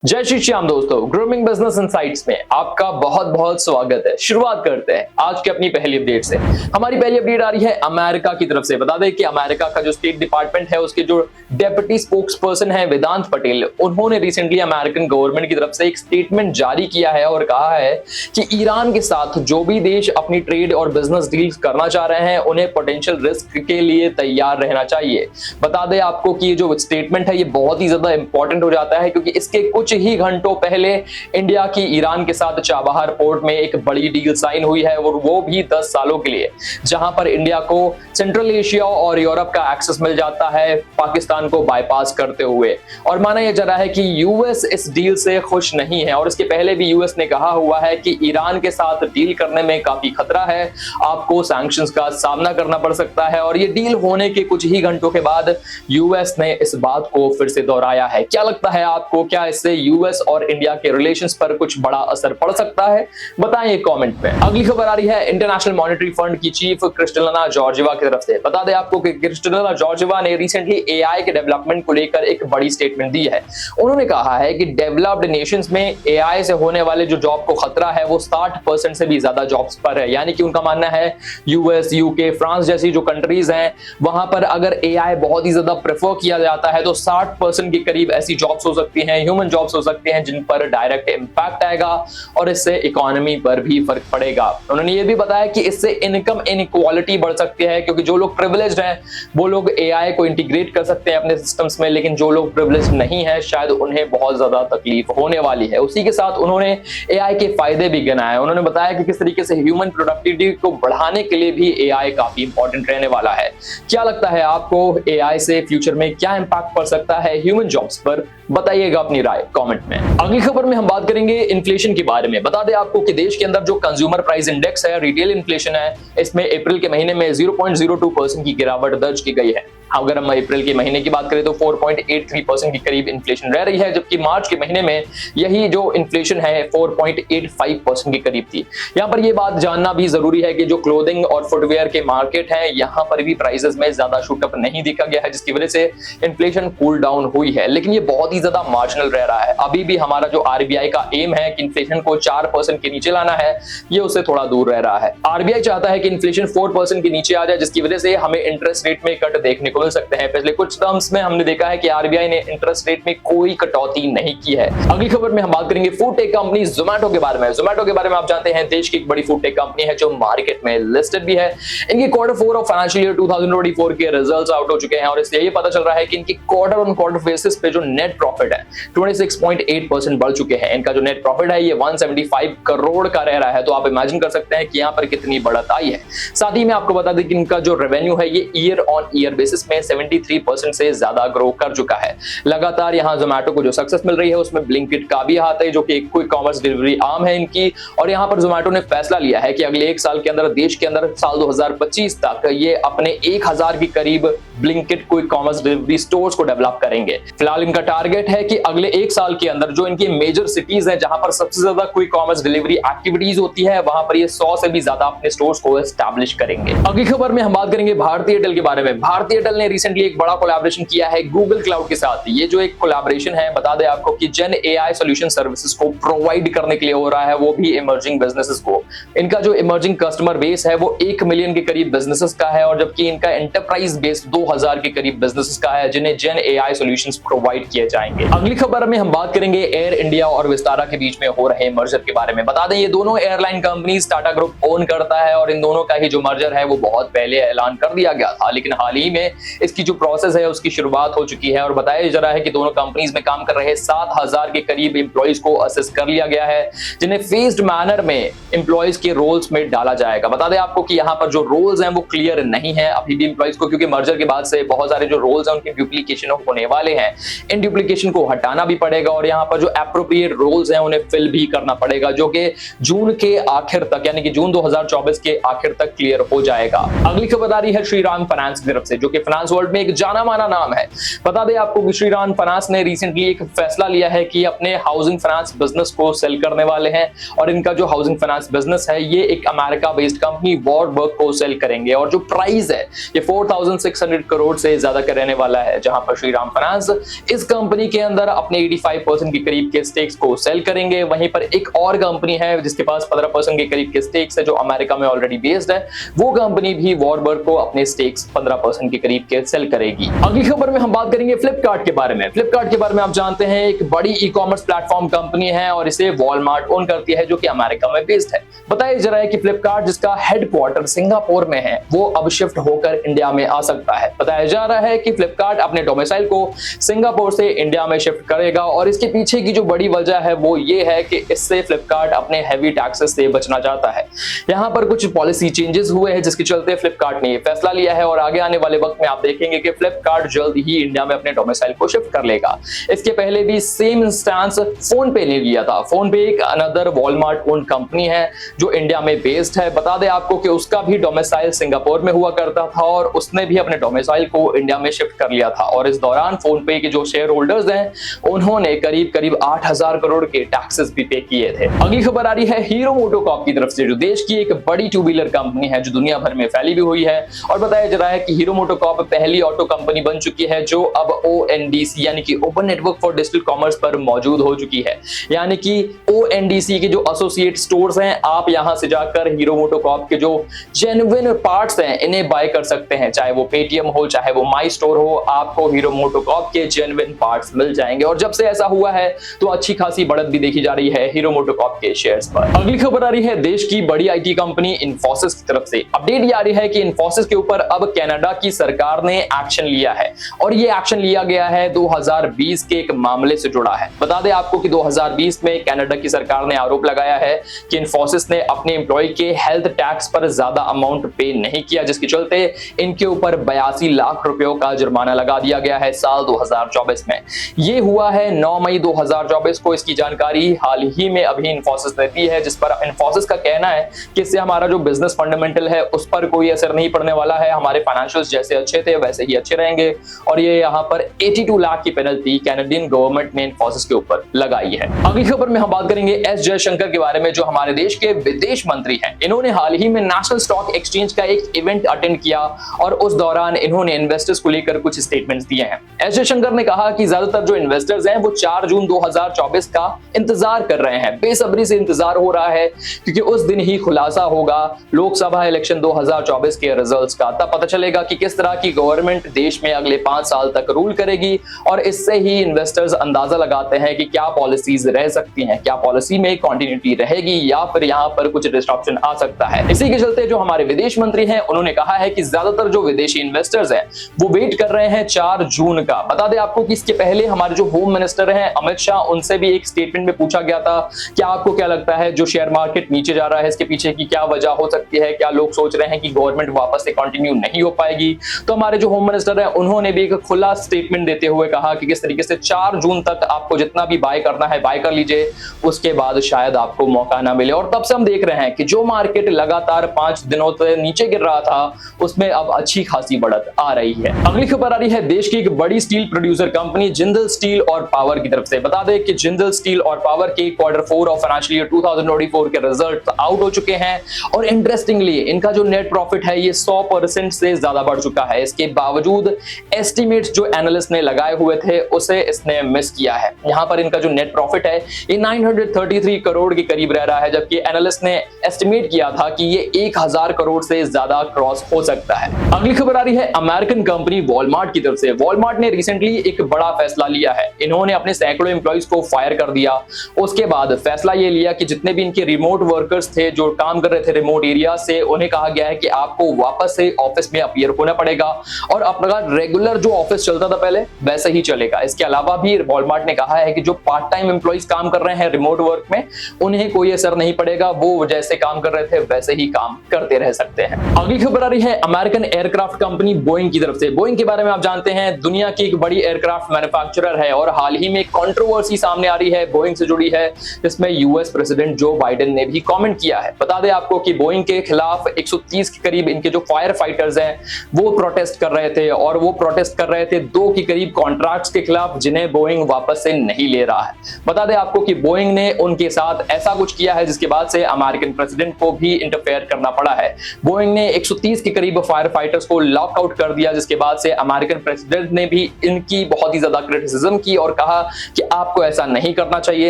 जय श्री श्याम दोस्तों, grooming business insights में आपका बहुत बहुत स्वागत है। शुरुआत करते हैं आज की अपनी पहली अपडेट से। हमारी पहली अपडेट आ रही है अमेरिका की तरफ से। बता दें कि अमेरिका का जो स्टेट डिपार्टमेंट है उसके जो डेप्यूटी स्पोक्स पर्सन है वेदांत पटेल, उन्होंने रिसेंटली अमेरिकन गवर्नमेंट की तरफ से एक स्टेटमेंट जारी किया है और कहा है कि ईरान के साथ जो भी देश अपनी ट्रेड और बिजनेस डील्स करना चाह रहे हैं उन्हें पोटेंशियल रिस्क के लिए तैयार रहना चाहिए। बता दें आपको कि ये जो स्टेटमेंट है ये बहुत ही ज्यादा इंपॉर्टेंट हो जाता है क्योंकि इसके कुछ ही घंटों पहले इंडिया की ईरान के साथ चाबहार पोर्ट में एक बड़ी डील साइन हुई है और वो भी 10 सालों के लिए, जहां पर इंडिया को सेंट्रल एशिया और यूरोप का एक्सेस मिल जाता है पाकिस्तान को बाईपास करते हुए। और माना यह जा रहा है कि यूएस इस डील से खुश नहीं है और इसके पहले भी यूएस ने कहा हुआ है कि ईरान के साथ डील करने में काफी खतरा है, आपको सैंक्शंस का सामना करना पड़ सकता है। और ये डील होने के कुछ ही घंटों के बाद यूएस ने इस बात को फिर से दोहराया है। क्या लगता है आपको, क्या इससे यूएस और इंडिया के रिलेशंस पर कुछ बड़ा असर पड़ सकता है? बताएं कमेंट में। अगली खबर आ रही है इंटरनेशनल मॉनेटरी फंड की चीफ क्रिस्टलिना जॉर्जिवा की तरफ से। बता दें आपको कि क्रिस्टलिना जॉर्जिवा ने रिसेंटली एआई के डेवलपमेंट को लेकर एक बड़ी स्टेटमेंट दी है। उन्होंने कहा है कि डेवलप्ड नेशंस में एआई से होने वाले जो जॉब को खतरा है वो 60% से भी ज्यादा जॉब्स पर है। यानी कि उनका मानना है यूएस, यूके, फ्रांस जैसी जो कंट्रीज हैं वहां पर अगर एआई बहुत ही ज्यादा प्रेफर किया जाता है तो 60% के करीब ऐसी जॉब्स हो सकती हैं, ह्यूमन जॉब्स हो सकती हैं जिन पर डायरेक्ट इंपैक्ट आएगा और इससे इकोनॉमी पर भी फर्क पड़ेगा। उन्होंने ये भी बताया कि इससे इनकम इनइक्वालिटी बढ़ सकती है क्योंकि जो लोग प्रिविलेज्ड हैं वो लोग एआई को इंटीग्रेट कर सकते हैं अपने सिस्टम्स में, लेकिन जो लोग प्रिविलेज्ड नहीं है शायद उन्हें बहुत ज्यादा तकलीफ होने वाली है। उसी के साथ उन्होंने एआई के फायदे भी गिनाए। उन्होंने बताया कि किस तरीके से ह्यूमन प्रोडक्टिविटी को बढ़ाने के लिए भी एआई काफी इंपॉर्टेंट रहने वाला है। क्या लगता है आपको, एआई से फ्यूचर में क्या इंपैक्ट पड़ सकता है ह्यूमन जॉब्स पर? बताइएगा अपनी राय कमेंट में। अगली खबर में हम बात करेंगे इन्फ्लेशन के बारे में। बता दें आपको कि देश के अंदर जो कंज्यूमर प्राइस इंडेक्स है, रिटेल इन्फ्लेशन है, इसमें अप्रैल के महीने में 0.02% की गिरावट दर्ज की गई है। अगर हम अप्रैल के महीने की बात करें तो 4.83% के करीब इन्फ्लेशन रह रही है, जबकि मार्च के महीने में यही जो इन्फ्लेशन है 4.85% के करीब थी। यहाँ पर यह बात जानना भी जरूरी है कि जो क्लोथिंग और फुटवेयर के मार्केट है यहाँ पर भी प्राइसेस में ज्यादा शूटअप नहीं देखा गया है, जिसकी वजह से इन्फ्लेशन कूल डाउन हुई है, लेकिन ये बहुत ही ज्यादा मार्जिनल रह रहा है। अभी भी हमारा जो आरबीआई का एम है कि इन्फ्लेशन को 4% के नीचे लाना है, ये उससे थोड़ा दूर रह रहा है। आरबीआई चाहता है कि इन्फ्लेशन 4% के नीचे आ जाए, जिसकी वजह से हमें इंटरेस्ट रेट में कट देखने को मिल सकते हैं। पिछले कुछ टर्म्स में हमने देखा है कि आरबीआई ने इंटरेस्ट रेट में कोई कटौती नहीं की है। अगली खबर में हम बात करेंगे फूड टेक कंपनी जोमैटो के बारे में। जोमैटो के बारे में आप जानते हैं देश की एक बड़ी फूड टेक कंपनी है जो मार्केट में लिस्टेड भी है। इनकी Q4 ऑफ फाइनेंशियल ईयर 2024 के रिजल्ट्स आउट हो चुके हैं और इसलिए ये पता चल रहा है कि इनकी क्वार्टर ऑन क्वार्टर बेसिस पे जो नेट प्रॉफिट है 26.8% बढ़ चुके हैं। इनका जो नेट प्रॉफिट है ये 175 करोड़ का रह रहा है, तो आप इमेजिन कर सकते हैं कि यहाँ पर कितनी बढ़त आई है। साथ ही में आपको बता दें कि इनका जो रेवेन्यू है ये ईयर ऑन ईयर बेसिस में 73% से ज्यादा ग्रो कर चुका है। लगातार यहाँ जोमैटो को जो सक्सेस मिल रही है उसमें ब्लिंकिट का भी हाथ है, जो कि एक क्विक कॉमर्स डिलीवरी आर्म है इनकी। और यहाँ पर जोमैटो ने फैसला लिया है कि अगले 1 साल के अंदर देश के अंदर साल 2025 तक ये अपने 1000 के करीब Blinkit quick commerce delivery stores को डेवलप करेंगे। फिलहाल इनका टारगेट है कि अगले 1 साल के अंदर जो इनकी मेजर सिटीज है जहां पर सबसे ज्यादा क्विक कॉमर्स डिलीवरी एक्टिविटीज होती है वहां पर ये 100 से भी ज्यादा अपने स्टोर्स को एस्टैब्लिश करेंगे। अगली खबर में हम बात करेंगे भारतीय एयरटेल के बारे में। भारतीय एयरटेल ने रिसेंटली एक बड़ा कोलैबोरेशन किया है गूगल क्लाउड के साथ। ये जो एक कोलैबोरेशन है, बता दें आपको कि जेन एआई सॉल्यूशन सर्विसेज को प्रोवाइड करने के लिए हो रहा है, वो भी इमर्जिंग बिजनेसेस को। इनका जो इमर्जिंग कस्टमर बेस है वो 1 मिलियन के करीब बिजनेसेस का है और जबकि इनका एंटरप्राइज बेस 2000 के करीब बिजनेसेस का है जिन्हें जेन एआई सॉल्यूशंस प्रोवाइड किए जाएंगे। अगली खबर में हम बात करेंगे एयर इंडिया और विस्तारा के बीच में हो रहे मर्जर के बारे में। बता दें ये दोनों airline companies Tata group own करता है और इन दोनों का ही जो मर्जर है वो बहुत पहले ऐलान कर दिया गया था, लेकिन हाल ही में इसकी जो प्रोसेस है उसकी शुरुआत हो चुकी है और बताया जा रहा है कि दोनों कंपनीज में काम कर रहे 7000 के करीब एम्प्लॉइज को असेस कर लिया गया है, जिन्हें फेज्ड मैनर में एम्प्लॉइज के रोल्स में डाला जाएगा। बता दें आपको कि यहाँ पर जो रोल्स हैं वो क्लियर नहीं है अभी भी एम्प्लॉइज को, क्योंकि मर्जर के बाद से बहुत सारे जो रोल्स हैं उनकी डुप्लीकेशन होने वाले हैं। इन डुप्लीकेशन को हटाना भी पड़ेगा और यहाँ पर जो एप्रोप्रिएट रोल्स हैं उन्हें फिल भी करना पड़ेगा, जो कि जून के आखिर तक यानी कि जून 2024 के आखिर तक क्लियर हो जाएगा। अगली खबर आ रही है श्रीराम फाइनेंस की तरफ से, जो कि फाइनेंस वर्ल्ड में एक जाना माना नाम है। बता दें आपको कि श्रीराम फाइनेंस ने रिसेंटली एक फैसला लिया है कि अपने हाउसिंग फाइनेंस बिजनेस को सेल करने वाले हैं और इनका जो हाउसिंग फाइनेंस बिजनेस है ये एक अमेरिका बेस्ड कंपनी वॉरबर्ग को सेल करेंगे और जो प्राइस है ये 4600 करोड़ से ज्यादा का रहने वाला है, जहां पर श्रीराम फाइनेंस इस कंपनी के अंदर अपने 85% के करीब के स्टेक्स को सेल करेंगे। वहीं पर एक और कंपनी है जिसके पास 15% के करीब के स्टेक्स है, जो अमेरिका में ऑलरेडी बेस्ड है। वो कंपनी भी वॉरबर्ग को अपने स्टेक्स 15% के करीब के सेल करेगी। अगली खबर में हम बात करेंगे फ्लिपकार्ट के बारे में। फ्लिपकार्ट के बारे में आप जानते हैं एक बड़ी ई कॉमर्स प्लेटफॉर्म कंपनी है और इसे वॉलमार्ट ओन करती है, जो कि अमेरिका में बेस्ड है। बताया जा रहा है कि फ्लिपकार्ट जिसका हेडक्वार्टर सिंगापुर में है, वो अब शिफ्ट होकर इंडिया में आ सकता है। बताया जा रहा है कि फ्लिपकार्ट अपने डोमिसाइल को सिंगापुर से इंडिया में शिफ्ट करेगा और इसके पीछे की जो बड़ी वजह है वो ये है कि इससे फ्लिपकार्ट अपने हैवी टैक्सेस से बचना चाहता है। यहाँ पर कुछ पॉलिसी चेंजेस हुए हैं जिसके चलते फ्लिपकार्ट ने ये फैसला लिया है और आगे आने वाले वक्त में आप देखेंगे कि फ्लिपकार्ट जल्द ही इंडिया में अपने डोमिसाइल को शिफ्ट कर लेगा। इसके पहले भी सेम इंस्टेंस फोन पे ने लिया था। फोन पे एक अनदर वॉलमार्ट ओन कंपनी है जो इंडिया में बेस्ड है। बता दें आपको कि उसका भी डोमिसाइल सिंगापुर में हुआ करता था और उसने भी अपने डोमिसाइल को इंडिया में शिफ्ट कर लिया था और इस दौरान फोन पे के जो शेयर होल्डर्स हैं उन्होंने करीब 8,000 करोड़ के टैक्सेस भी पे किए थे। अगली खबर आ रही है हीरो मोटोकॉर्प की तरफ से, जो देश की एक बड़ी टू व्हीलर कंपनी है जो दुनिया भर में फैली भी हुई है। और बताया जा रहा है कि हीरो मोटोकॉर्प पहली ऑटो कंपनी बन चुकी है जो अब ONDC यानी कि open network for digital commerce पर मौजूद हो चुकी है। यानी कि ONDC के जो एसोसिएट स्टोर्स हैं, आप यहां से जाकर हीरो मोटोकॉर्प के जो जेन्युइन पार्ट्स हैं इन्हें बाय कर सकते हैं। चाहे वो पेटीएम हो, चाहे वो माई स्टोर हो, आपको हीरो मोटोकॉर्प के जेन्युइन पार्ट्स मिल जाएंगे। और जब से ऐसा हुआ है तो अच्छी खासी बढ़त भी देखी जा रही है हीरो मोटोकॉर्प के शेयर्स पर। अगली खबर आ रही है देश की बड़ी IT कंपनी इन्फोसिस की तरफ से। अपडेट ये आ रही है कि इन्फोसिस के ऊपर अब कनाडा की सरकार ने एक्शन लिया है और ये एक्शन लिया गया है 2020 के एक मामले से जुड़ा है। बता दें आपको कि 2020 में कनाडा की सरकार ने आरोप लगाया है कि इन्फोसिस ने अपने एम्प्लॉय के हेल्थ टैक्स पर ज्यादा अमाउंट पे नहीं किया, जिसके चलते इनके ऊपर 82 लाख रुपयों का जुर्माना लगा दिया गया है साल 2024 में। ये हुआ है 9 मई 2024 को। इसकी जानकारी हाल ही में अभी इन्फोसिस ने दी है, जिस पर इन्फोसिस का कहना है कि इससे हमारा जो बिजनेस फंडामेंटल है उस पर कोई असर नहीं पड़ने वाला है। हमारे फाइनेंशियल्स जैसे अच्छे थे वैसे ही अच्छे रहेंगे और ये यहाँ पर 82 लाख की पेनल्टी कैनेडियन गवर्नमेंट ने इन्फोसिस के ऊपर लगाई है। अगली खबर में हम बात करेंगे एस जयशंकर के बारे में, जो हमारे देश के विदेश मंत्री हैं। इन्होंने हाल ही में नेशनल स्टॉक एक्सचेंज का एक इवेंट अटेंड किया और उस दौरान इन्होंने इन्वेस्टर्स को लेकर कुछ स्टेटमेंट्स दिए हैं। एस जयशंकर ने कहा कि ज्यादातर जो इन्वेस्टर्स हैं वो 4 जून 2024 का इंतजार कर रहे हैं, बेसब्री से इंतजार हो रहा है, क्योंकि उस दिन ही खुलासा होगा लोकसभा इलेक्शन 2024 के रिजल्ट्स का। तब पता चलेगा कि किस तरह की गवर्नमेंट देश में अगले 5 साल तक रूल करेगी और इससे ही इन्वेस्टर्स अंदाजा लगाते हैं कि क्या पॉलिसीज रह सकती हैं, क्या पॉलिसी में कंटिन्यूटी रहेगी या फिर यहाँ पर कुछ डिस्ट्रप्शन आ सकता है। इसी के चलते जो हमारे विदेश मंत्री हैं उन्होंने कहा है कि ज्यादातर जो विदेशी इन्वेस्टर्स हैं वो वेट कर रहे हैं 4 जून का। बता दें आपको कि इसके पहले हमारे जो होम मिनिस्टर हैं अमित शाह, उनसे भी एक स्टेटमेंट में पूछा गया था क्या आपको क्या लगता है जो शेयर मार्केट नीचे जा रहा है इसके पीछे की क्या वजह हो सकती है, क्या लोग सोच रहे हैं कि गवर्नमेंट वापस से कंटिन्यू नहीं हो पाएगी। तो हमारे जो होम मिनिस्टर हैं उन्होंने भी एक खुला स्टेटमेंट देते हुए कहा कि किस तरीके से 4 जून तक आपको जितना भी बाय करना है बाय कर लीजिए, उसके बाद शायद आपको मौका ना मिले। और तब से हम देख रहे हैं कि जो मार्केट लगातार 5 दिनों से नीचे गिर रहा था उसमें अब अच्छी खासी बढ़त आ रही है। अगली खबर आ रही है देश की एक बड़ी steel producer company Jindal steel और पावर की तरफ से। बता दें कि जिंदल स्टील और पावर के Q4 ऑफ फाइनेंशियल ईयर 2024 के रिजल्ट आउट हो चुके हैं और इंटरेस्टिंगली इनका जो नेट प्रॉफिट है ये 100% से ज्यादा बढ़ चुका है। इसके बावजूद एस्टिमेट्स जो एनालिस्ट ने लगाए हुए थे उसे इसने मिस किया है। यहाँ पर इनका जो नेट प्रॉफिट है ये 933 करोड़ के करीब रह रहा है, जबकि एनालिस्ट ने एस्टिमेट किया था कि ये 1000 करोड़ से ज्यादा क्रॉस हो सकता है। अगली खबर आ रही है अमेरिकन कंपनी वॉलमार्ट की तरफ से। वॉलमार्ट ने रिसेंटली एक बड़ा फैसला लिया है। इन्होंने अपने सैकड़ों एम्प्लॉइज को फायर कर दिया। उसके बाद फैसला ये लिया कि जितने भी इनके रिमोट वर्कर्स थे जो काम कर रहे थे रिमोट एरिया से, उन्हें कहा गया है कि आपको वापस से ऑफिस में अपीयर होना पड़ेगा और अपना रेगुलर जो ऑफिस चलता था पहले वैसे ही चलेगा। इसके अलावा भी वॉलमार्ट ने कहा है कि जो पार्ट टाइम एम्प्लॉइज काम कर रहे हैं रिमोट वर्क में उन्हें कोई असर नहीं पड़ेगा, वो जैसे काम कर रहे थे वैसे ही काम करते रह सकते हैं। अगली खबर आ रही है अमेरिकन एयरक्राफ्ट कंपनी बोइंग की तरफ से। बोइंग के बारे में आप जानते हैं दुनिया की एक बड़ी एयरक्राफ्ट मैन्युफैक्चरर है और हाल ही में कंट्रोवर्सी सामने आ रही है बोइंग से जुड़ी है, जिसमें यूएस प्रेसिडेंट जो बाइडेन ने भी कमेंट किया है। बता दें आपको कि बोइंग के खिलाफ 130 के करीब इनके जो फायर फाइटर्स हैं वो प्रोटेस्ट कर रहे थे और वो प्रोटेस्ट कर रहे थे 2 के करीब कॉन्ट्रैक्ट्स के खिलाफ जिन्हें बोइंग वापस से नहीं ले रहा है। बता दें आपको कि बोइंग ने उनके साथ ऐसा कुछ किया है जिसके बाद से अमेरिकन प्रेसिडेंट को भी इंटरफेयर करना पड़ा है। बोइंग ने 130 के करीब फायर फाइटर्स को लॉकआउट आउट कर दिया, जिसके बाद से अमेरिकन प्रेसिडेंट ने भी इनकी बहुत ही ज्यादा क्रिटिसिज्म की और कहा कि आपको ऐसा नहीं करना चाहिए,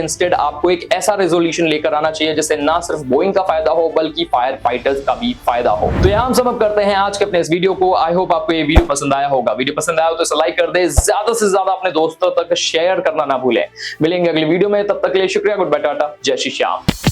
इंस्टेड आपको एक ऐसा रेजोल्यूशन लेकर आना चाहिए जिससे ना सिर्फ बोइंग का फायदा हो बल्कि फायर फाइटर्स का भी फायदा हो। तो यहां हम सम अप करते हैं आज के अपने इस वीडियो को। आई होप आपको ये वीडियो पसंद आया होगा। वीडियो पसंद आया हो तो इसे लाइक कर दे, ज्यादा से ज्यादा अपने दोस्तों तक शेयर करना ना भूलें। मिलेंगे अगली वीडियो में, तब तक के लिए शुक्रिया, गुड बाय, टाटा, जय श्री श्याम।